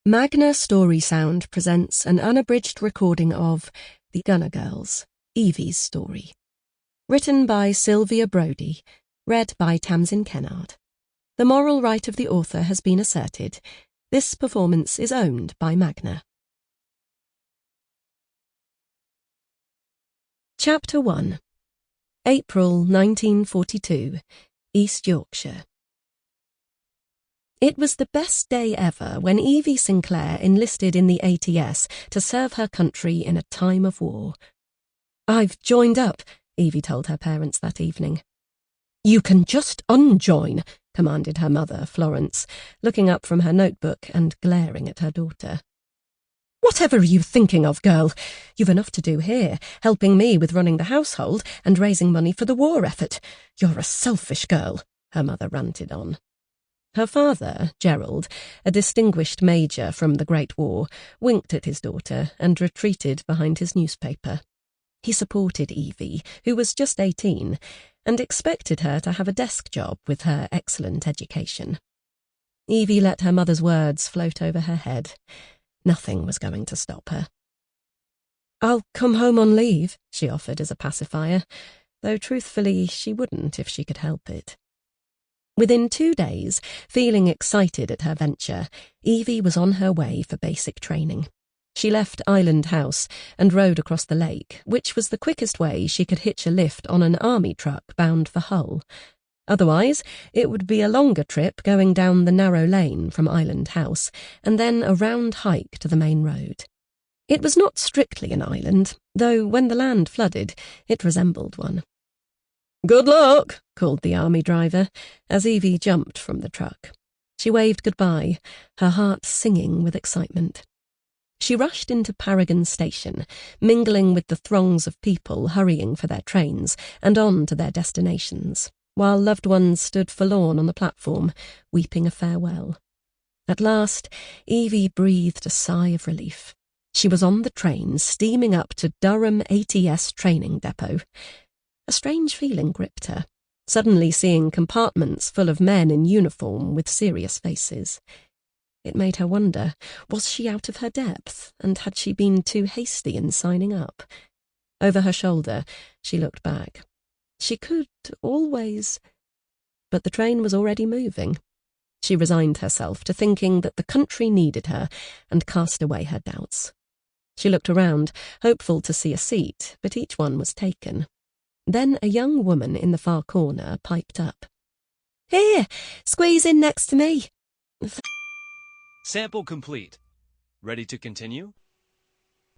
Magna Story Sound presents an unabridged recording of The Gunner Girls, Evie's story. Written by Sylvia Broady, read by Tamsin Kennard. The moral right of the author has been asserted. This performance is owned by Magna. Chapter 1. April 1942, East Yorkshire. It was the best day ever when Evie Sinclair enlisted in the ATS to serve her country in a time of war. "I've joined up," Evie told her parents that evening. "You can just unjoin," commanded her mother, Florence, looking up from her notebook and glaring at her daughter. "Whatever are you thinking of, girl? You've enough to do here, helping me with running the household and raising money for the war effort. You're a selfish girl," her mother ranted on. Her father, Gerald, a distinguished major from the Great War, winked at his daughter and retreated behind his newspaper. He supported Evie, who was just 18, and expected her to have a desk job with her excellent education. Evie let her mother's words float over her head. Nothing was going to stop her. "I'll come home on leave," she offered as a pacifier, though truthfully she wouldn't if she could help it. Within 2 days, feeling excited at her venture, Evie was on her way for basic training. She left Island House and rode across the lake, which was the quickest way she could hitch a lift on an army truck bound for Hull. Otherwise, it would be a longer trip going down the narrow lane from Island House, and then a round hike to the main road. It was not strictly an island, though when the land flooded, it resembled one. "Good luck," called the army driver, as Evie jumped from the truck. She waved goodbye, her heart singing with excitement. She rushed into Paragon Station, mingling with the throngs of people hurrying for their trains and on to their destinations, while loved ones stood forlorn on the platform, weeping a farewell. At last, Evie breathed a sigh of relief. She was on the train, steaming up to Durham ATS training depot. A strange feeling gripped her, suddenly seeing compartments full of men in uniform with serious faces. It made her wonder, was she out of her depth, and had she been too hasty in signing up? Over her shoulder, she looked back. She could always... But the train was already moving. She resigned herself to thinking that the country needed her and cast away her doubts. She looked around, hopeful to see a seat, but each one was taken. Then a young woman in the far corner piped up. "Here, squeeze in next to me." Sample complete. Ready to continue?